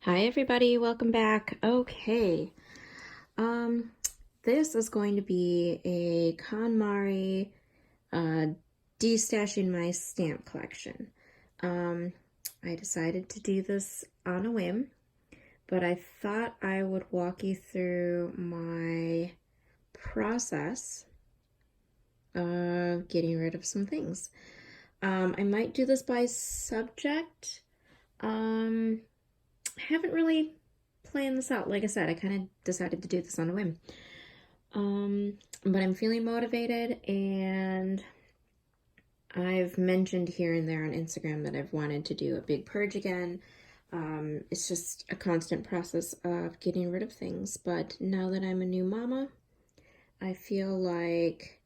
Hi everybody, welcome back. Okay, um, this is going to be a KonMari uh, destashing my stamp collection. Um, I decided to do this on a whim, but I thought I would walk you through my process of getting rid of some things. I might do this by subject. Um, I haven't really planned this out. Like I said, I kind of decided to do this on a whim. But I'm feeling motivated, and I've mentioned here and there on Instagram that I've wanted to do a big purge again. It's just a constant process of getting rid of things. But now that I'm a new mama, I feel like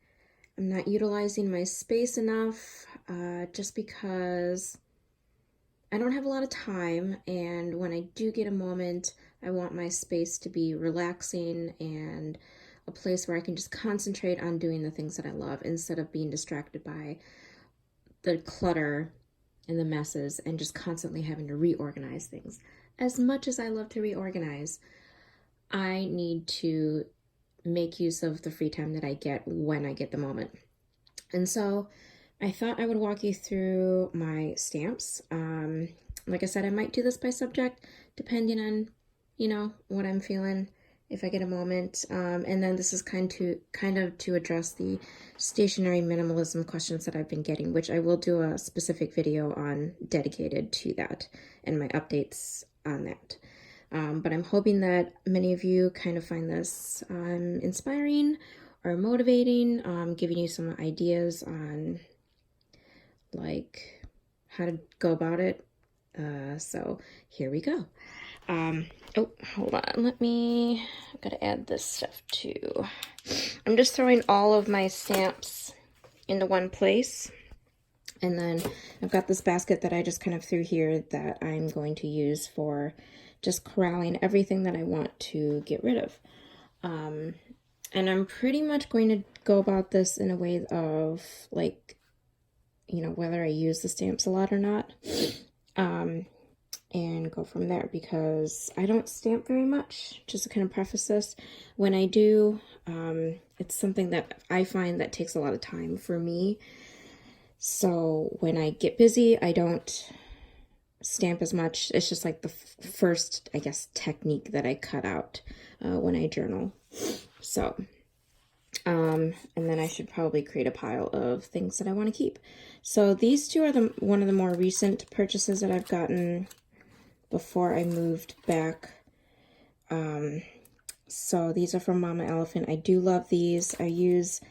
I'm not utilizing my space enough just because I don't have a lot of time, and when I do get a moment, I want my space to be relaxing and a place where I can just concentrate on doing the things that I love instead of being distracted by the clutter and the messes and just constantly having to reorganize things. As much as I love to reorganize, I need to make use of the free time that I get when I get the moment. And so I thought I would walk you through my stamps. Like I said, I might do this by subject, depending on, what I'm feeling if I get a moment. And then this is kind of to address the stationery minimalism questions that I've been getting, which I will do a specific video on dedicated to that and my updates on that. But I'm hoping that many of you kind of find this inspiring or motivating, giving you some ideas on like how to go about it. So here we go. Oh, hold on. I gotta add this stuff too. I'm just throwing all of my stamps into one place. And then I've got this basket that I just kind of threw here that I'm going to use for just corralling everything that I want to get rid of. And I'm pretty much going to go about this in a way of like, whether I use the stamps a lot or not, and go from there, because I don't stamp very much. Just to kind of preface this, when I do, it's something that I find that takes a lot of time for me. So when I get busy, I don't stamp as much. It's just like the first, I guess, technique that I cut out when I journal. So, and then I should probably create a pile of things that I want to keep. So these two are one of the more recent purchases that I've gotten before I moved back. So these are from Mama Elephant. I do love these. I use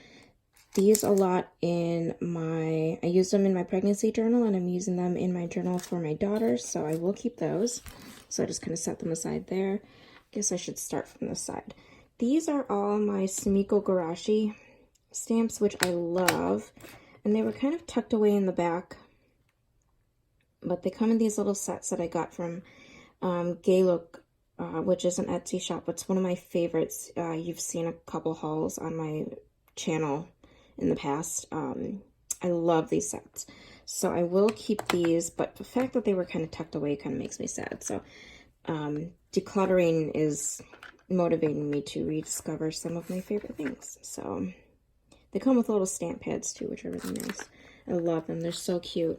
these a lot I use them in my pregnancy journal, and I'm using them in my journal for my daughters, so I will keep those. So I just kind of set them aside there. I guess I should start from this side. These are all my Sumiko Garashi stamps, which I love, and they were kind of tucked away in the back, but they come in these little sets that I got from Gay Look, which is an Etsy shop. It's one of my favorites. You've seen a couple hauls on my channel in the past. I love these sets. So I will keep these, but the fact that they were kind of tucked away kind of makes me sad. So decluttering is motivating me to rediscover some of my favorite things. So they come with little stamp pads too, which are really nice. I love them. They're so cute.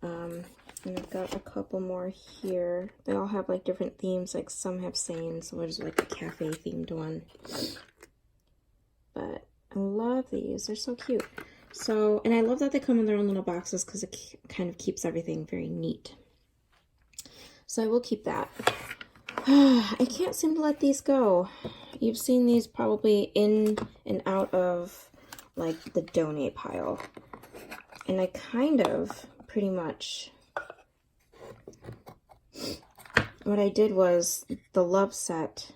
And I've got a couple more here. They all have like different themes. Like some have sayings, so there's like a cafe themed one. But I love these. They're so cute. So, and I love that they come in their own little boxes because it kind of keeps everything very neat. So I will keep that. I can't seem to let these go. You've seen these probably in and out of like the donate pile. And I kind of pretty much, what I did was the love set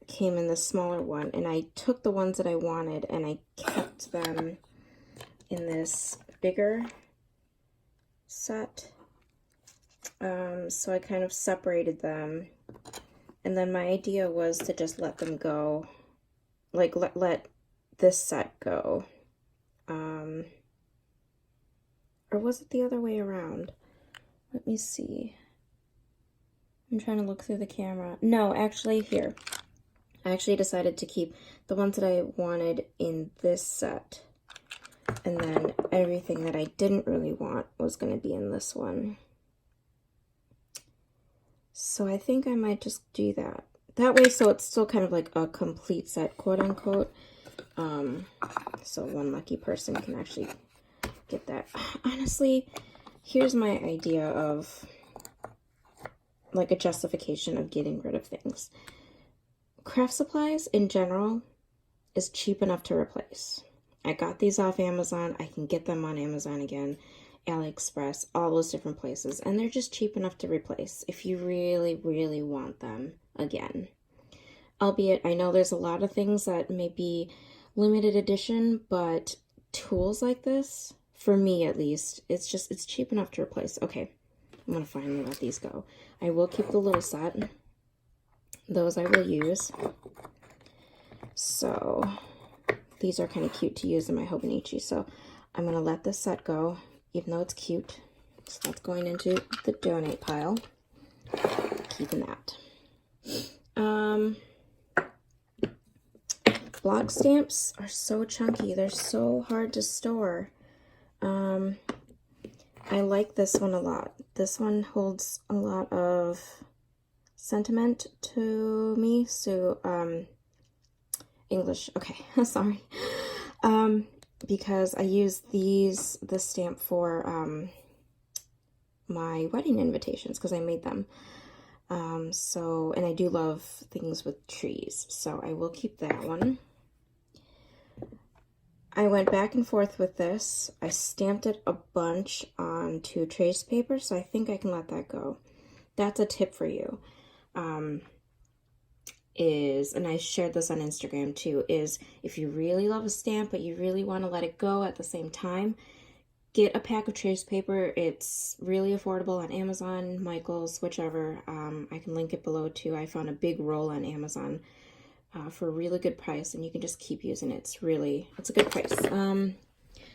came in the smaller one, and I took the ones that I wanted and I kept them in this bigger set. So I kind of separated them, and then my idea was to just let them go, like let this set go. Or was it the other way around? Let me see. I'm trying to look through the camera. No, actually, here. I actually decided to keep the ones that I wanted in this set. And then everything that I didn't really want was going to be in this one. So I think I might just do that. That way, so it's still kind of like a complete set, quote unquote. So one lucky person can actually get that. Honestly, here's my idea of like a justification of getting rid of things. Craft supplies in general is cheap enough to replace. I got these off Amazon. I can get them on Amazon again, AliExpress, all those different places. And they're just cheap enough to replace if you really, really want them again. Albeit, I know there's a lot of things that may be limited edition, but tools like this, for me at least, it's cheap enough to replace. Okay, I'm going to finally let these go. I will keep the little set. Those I will use. So these are kind of cute to use in my Hobonichi. So I'm going to let this set go, even though it's cute. So that's going into the donate pile. Keeping that. Block stamps are so chunky. They're so hard to store. I like this one a lot. This one holds a lot of sentiment to me. So, English. Okay, sorry. Because I use this stamp for my wedding invitations because I made them. And I do love things with trees, so I will keep that one. I went back and forth with this. I stamped it a bunch onto trace paper, so I think I can let that go. That's a tip for you. And I shared this on Instagram too, is if you really love a stamp, but you really want to let it go at the same time, get a pack of trace paper. It's really affordable on Amazon, Michaels, whichever. I can link it below too. I found a big roll on Amazon for a really good price, and you can just keep using it. It's a good price.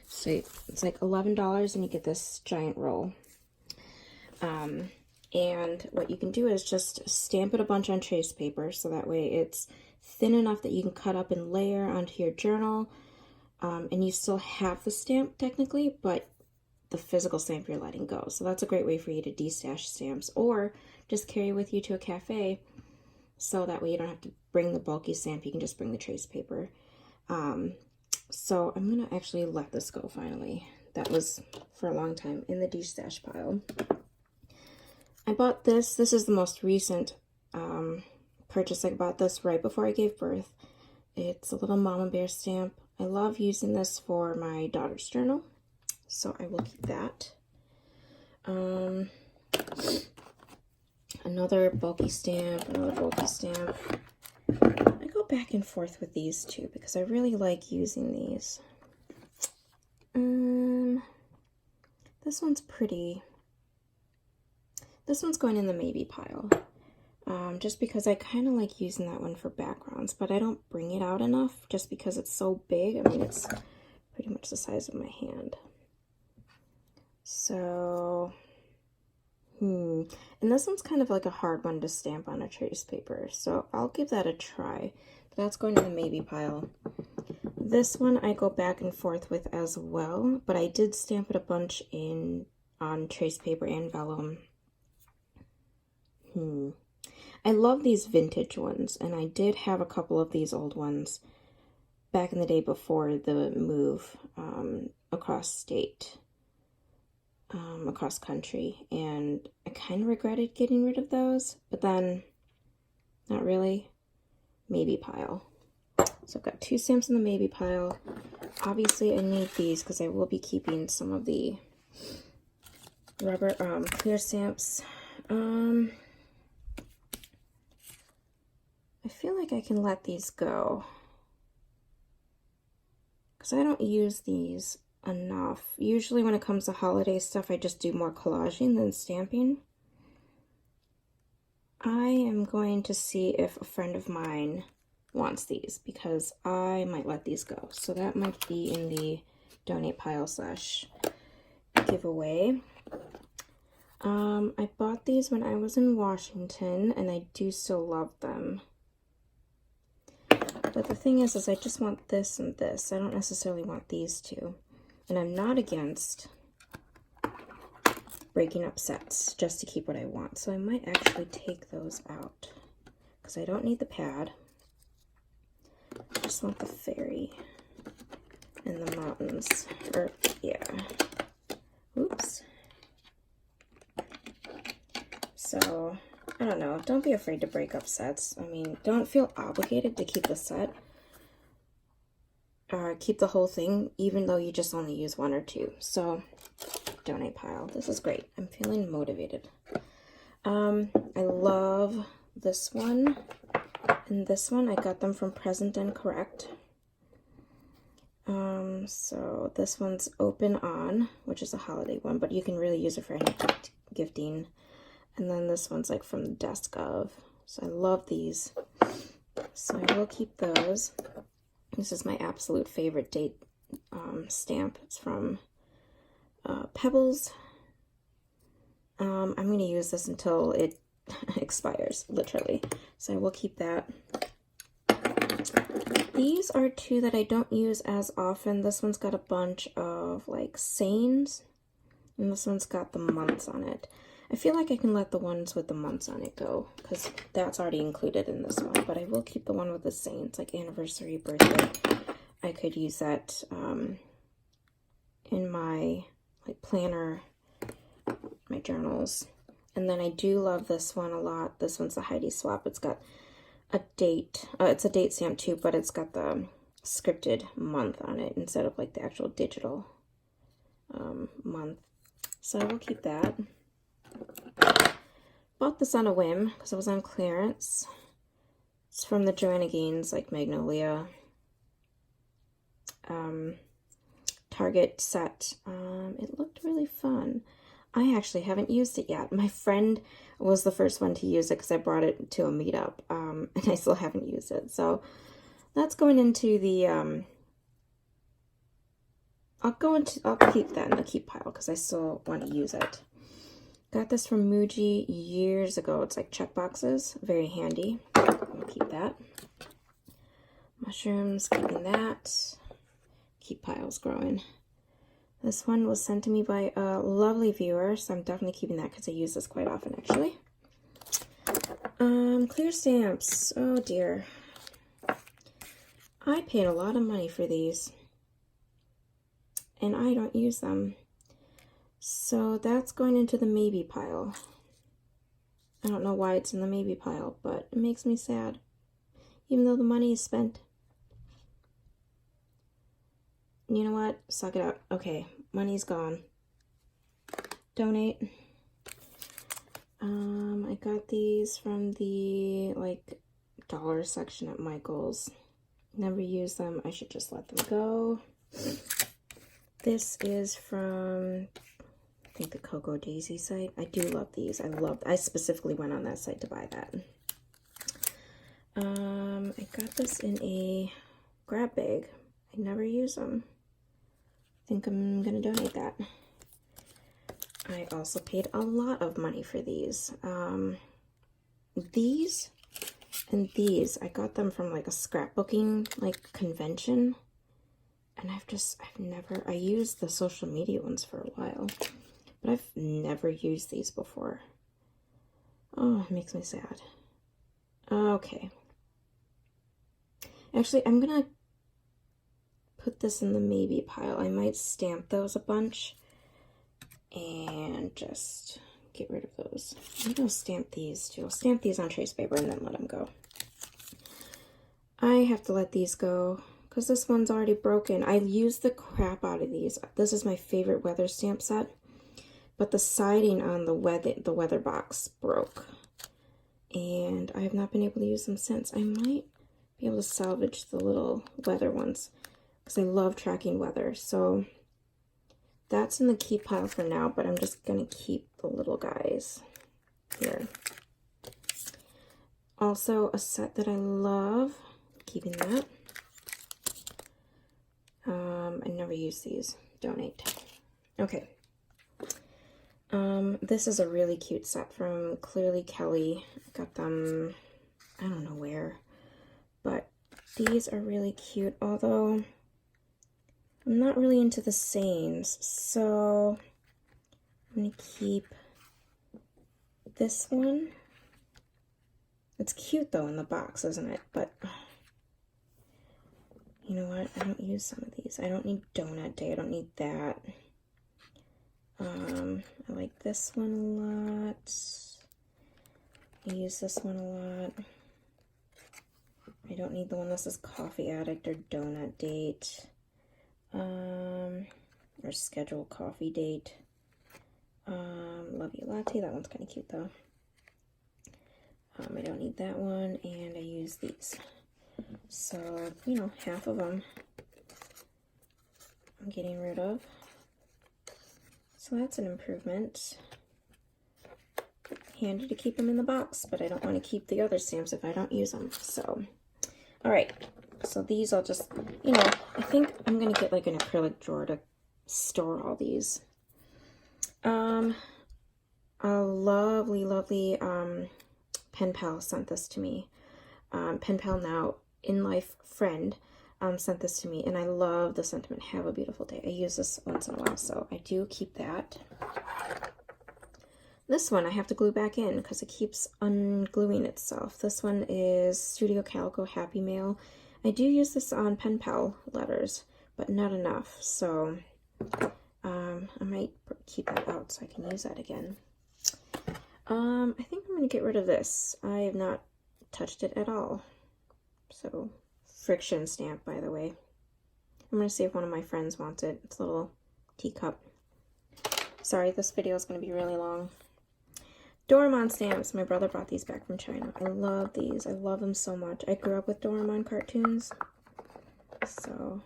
So it's like $11 and you get this giant roll. And what you can do is just stamp it a bunch on trace paper, so that way it's thin enough that you can cut up and layer onto your journal. And you still have the stamp technically, but the physical stamp you're letting go. So that's a great way for you to destash stamps, or just carry with you to a cafe. So that way you don't have to bring the bulky stamp. You can just bring the trace paper. So I'm going to actually let this go finally. That was for a long time in the destash pile. I bought this. This is the most recent purchase. I bought this right before I gave birth. It's a little mama bear stamp. I love using this for my daughter's journal, so I will keep that. Another bulky stamp, I go back and forth with these two because I really like using these. This one's pretty. This one's going in the maybe pile. Just because I kind of like using that one for backgrounds, but I don't bring it out enough just because it's so big. I mean, it's pretty much the size of my hand. So, and this one's kind of like a hard one to stamp on a trace paper, so I'll give that a try. That's going in the maybe pile. This one I go back and forth with as well, but I did stamp it a bunch on trace paper and vellum. I love these vintage ones, and I did have a couple of these old ones back in the day before the move across state, across country, and I kind of regretted getting rid of those, but then not really. Maybe pile. So I've got two stamps in the maybe pile. Obviously I need these because I will be keeping some of the rubber clear stamps. I feel like I can let these go because I don't use these enough. Usually when it comes to holiday stuff, I just do more collaging than stamping. I am going to see if a friend of mine wants these because I might let these go. So that might be in the donate pile / giveaway. I bought these when I was in Washington, and I do still love them. But the thing is I just want this and this. I don't necessarily want these two. And I'm not against breaking up sets just to keep what I want. So I might actually take those out because I don't need the pad. I just want the fairy and the mountains. Or, yeah. Oops. So, I don't know. Don't be afraid to break up sets. I mean, don't feel obligated to keep the set. Or keep the whole thing, even though you just only use one or two. So, donate pile. This is great. I'm feeling motivated. I love this one. And this one, I got them from Present and Correct. So this one's Open On, which is a holiday one, but you can really use it for any gifting. And then this one's like from the Desk of. So I love these. So I will keep those. This is my absolute favorite date stamp. It's from Pebbles. I'm going to use this until it expires, literally. So I will keep that. These are two that I don't use as often. This one's got a bunch of like sayings, and this one's got the months on it. I feel like I can let the ones with the months on it go because that's already included in this one, but I will keep the one with the sayings, like anniversary, birthday. I could use that in my like planner, my journals. And then I do love this one a lot. This one's the Heidi Swap. It's got a date. It's a date stamp too, but it's got the scripted month on it instead of like the actual digital month. So I will keep that. Bought this on a whim because it was on clearance. It's from the Joanna Gaines, like Magnolia Target set. It looked really fun. I actually haven't used it yet. My friend was the first one to use it because I brought it to a meetup, and I still haven't used it. So that's going into the, I'll keep that in the keep pile because I still want to use it. Got this from Muji years ago. It's like check boxes, very handy. I'll keep that. Mushrooms, keeping that. Keep piles growing. This one was sent to me by a lovely viewer, so I'm definitely keeping that because I use this quite often, actually. Clear stamps. Oh, dear. I paid a lot of money for these, and I don't use them. So that's going into the maybe pile. I don't know why it's in the maybe pile, but it makes me sad, even though the money is spent. You know what? Suck it up. Okay, money's gone. Donate. I got these from the like dollar section at Michael's. Never use them. I should just let them go. This is from I think the Cocoa Daisy site. I do love these. I specifically went on that site to buy that. I got this in a grab bag. I never use them. I think I'm gonna donate that. I also paid a lot of money for these. These and these, I got them from like a scrapbooking like convention. And I used the social media ones for a while, but I've never used these before. Oh, it makes me sad. Okay. Actually, I'm gonna put this in the maybe pile. I might stamp those a bunch and just get rid of those. I'm gonna stamp these too. I'll stamp these on trace paper and then let them go. I have to let these go because this one's already broken. I used the crap out of these. This is my favorite weather stamp set, but the siding on the weather box broke, and I have not been able to use them since. I might be able to salvage the little weather ones because I love tracking weather. So that's in the keep pile for now, but I'm just gonna keep the little guys here. Also, a set that I love, keeping that. I never use these. Donate. Okay. This is a really cute set from Clearly Kelly. I got them, I don't know where, but these are really cute, although I'm not really into the sayings, so I'm going to keep this one. It's cute though in the box, isn't it? But you know what? I don't use some of these. I don't need Donut Day. I don't need that. I like this one a lot. I use this one a lot. I don't need the one that says Coffee Addict or Donut Date. Or Schedule Coffee Date. Love You Latte. That one's kind of cute though. I don't need that one, and I use these. So, you know, half of them I'm getting rid of. So that's an improvement. Handy to keep them in the box, but I don't want to keep the other stamps if I don't use them. So, all right. So these I'll just, you know, I think I'm going to get like an acrylic drawer to store all these. A lovely, lovely pen pal sent this to me. Pen pal now in life friend sent this to me, and I love the sentiment, have a beautiful day. I use this once in a while, so I do keep that. This one I have to glue back in because it keeps ungluing itself. This one is Studio Calico Happy Mail. I do use this on pen pal letters, but not enough, so I might keep that out so I can use that again. I think I'm going to get rid of this. I have not touched it at all. So, friction stamp, by the way. I'm going to see if one of my friends wants it. It's a little teacup. Sorry, this video is going to be really long. Doraemon stamps. My brother brought these back from China. I love these. I love them so much. I grew up with Doraemon cartoons. So,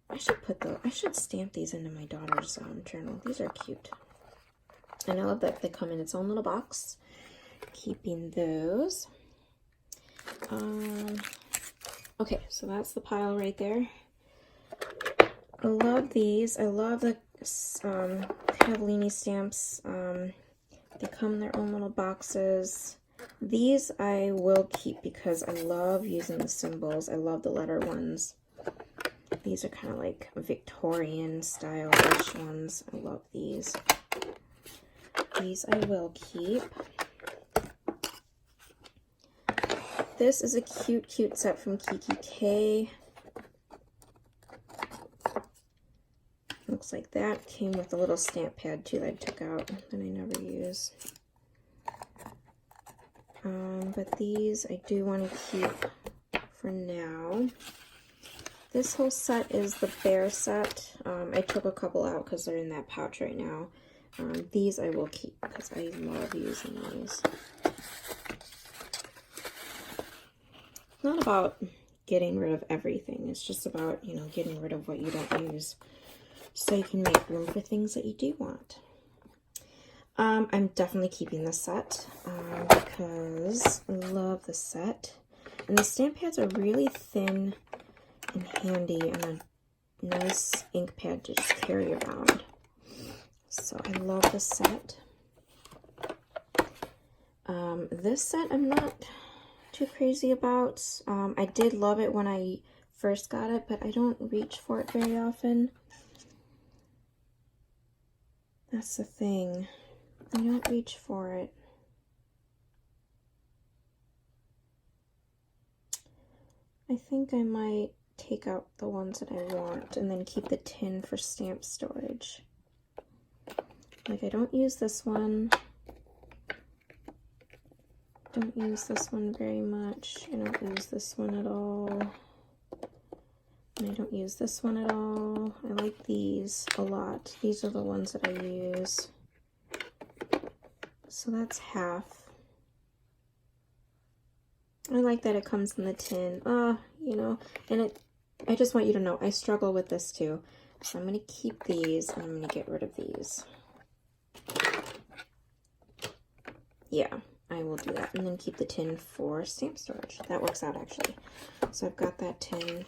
I should stamp these into my daughter's journal. These are cute. And I love that they come in its own little box. Keeping those. Okay, so that's the pile right there. I love these. I love the Cavallini stamps. They come in their own little boxes. These I will keep because I love using the symbols. I love the letter ones. These are kind of like Victorian style-ish ones. I love these. These I will keep. This is a cute, cute set from Kiki K. Looks like that came with a little stamp pad too that I took out that I never use. But these I do want to keep for now. This whole set is the bear set. I took a couple out because they're in that pouch right now. These I will keep because I love using these. It's not about getting rid of everything. It's just about, you know, getting rid of what you don't use so you can make room for things that you do want. I'm definitely keeping this set because I love the set. And the stamp pads are really thin and handy and a nice ink pad to just carry around. So I love the set. This set I'm not too crazy about. I did love it when I first got it, but I don't reach for it very often. That's the thing. I don't reach for it. I think I might take out the ones that I want and then keep the tin for stamp storage. Like, I don't use this one. Don't use this one very much. I don't use this one at all. And I don't use this one at all. I like these a lot. These are the ones that I use. So that's half. I like that it comes in the tin. You know, and I just want you to know, I struggle with this too. So I'm going to keep these and I'm going to get rid of these. Yeah, I will do that. And then keep the tin for stamp storage. That works out actually. So I've got that tin.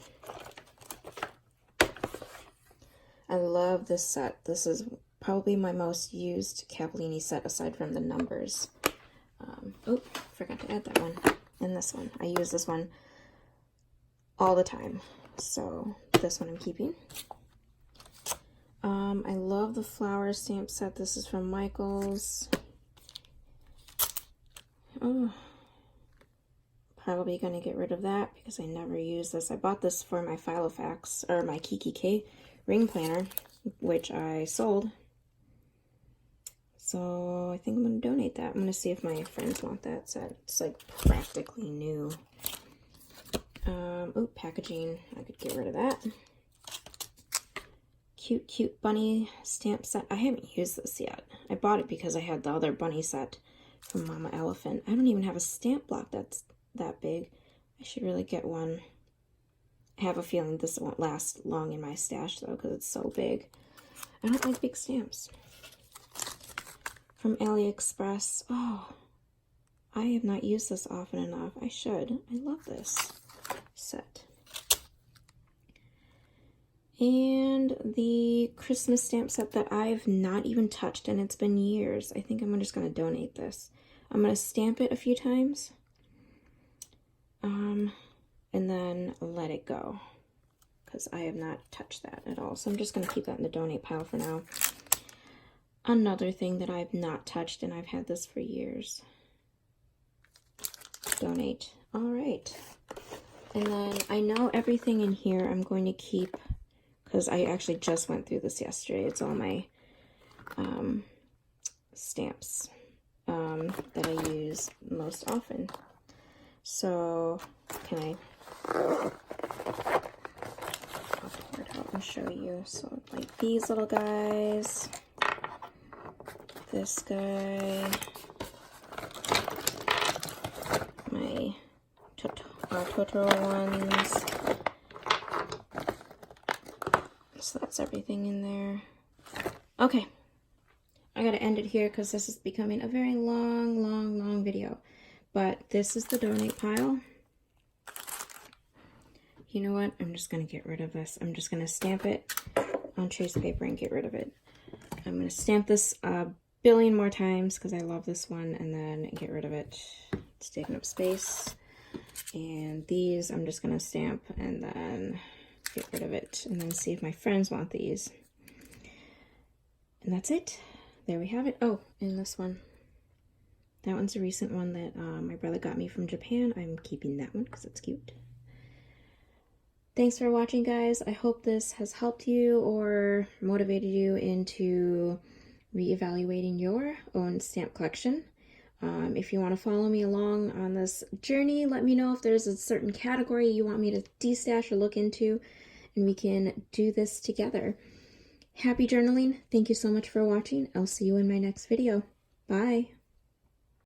I love this set. This is probably my most used Capellini set aside from the numbers. Oh, forgot to add that one. And this one. I use this one all the time. So this one I'm keeping. I love the flower stamp set. This is from Michaels. Oh, probably going to get rid of that because I never use this. I bought this for my Filofax, or my Kiki K ring planner, which I sold. So I think I'm going to donate that. I'm going to see if my friends want that set. It's like practically new. Oh, packaging. I could get rid of that. Cute, cute bunny stamp set. I haven't used this yet. I bought it because I had the other bunny set from Mama Elephant. I don't even have a stamp block that's that big. I should really get one. I have a feeling this won't last long in my stash though because it's so big. I don't like big stamps. From AliExpress. Oh, I have not used this often enough. I should. I love this set. And the Christmas stamp set that I've not even touched, and it's been years. I think I'm just going to donate this. I'm going to stamp it a few times. And then let it go. Because I have not touched that at all. So I'm just going to keep that in the donate pile for now. Another thing that I've not touched, and I've had this for years. Donate. All right. And then I know everything in here I'm going to keep, because I actually just went through this yesterday. It's all my stamps that I use most often. So can I I'll pour it out and show you? So like these little guys, this guy, my Totoro ones. So that's everything in there. Okay, I gotta end it here because this is becoming a very long video. But this is the donate pile. You know what? I'm just gonna get rid of this. I'm just gonna stamp it on trace paper and get rid of it. I'm gonna stamp this a billion more times because I love this one, and then get rid of it. It's taking up space. And these I'm just gonna stamp and then get rid of it, and then see if my friends want these. And that's it. There we have it. Oh, and this one. That one's a recent one that my brother got me from Japan. I'm keeping that one because it's cute. Thanks for watching, guys. I hope this has helped you or motivated you into reevaluating your own stamp collection. If you want to follow me along on this journey, let me know if there's a certain category you want me to destash or look into, and we can do this together. Happy journaling. Thank you so much for watching. I'll see you in my next video. Bye.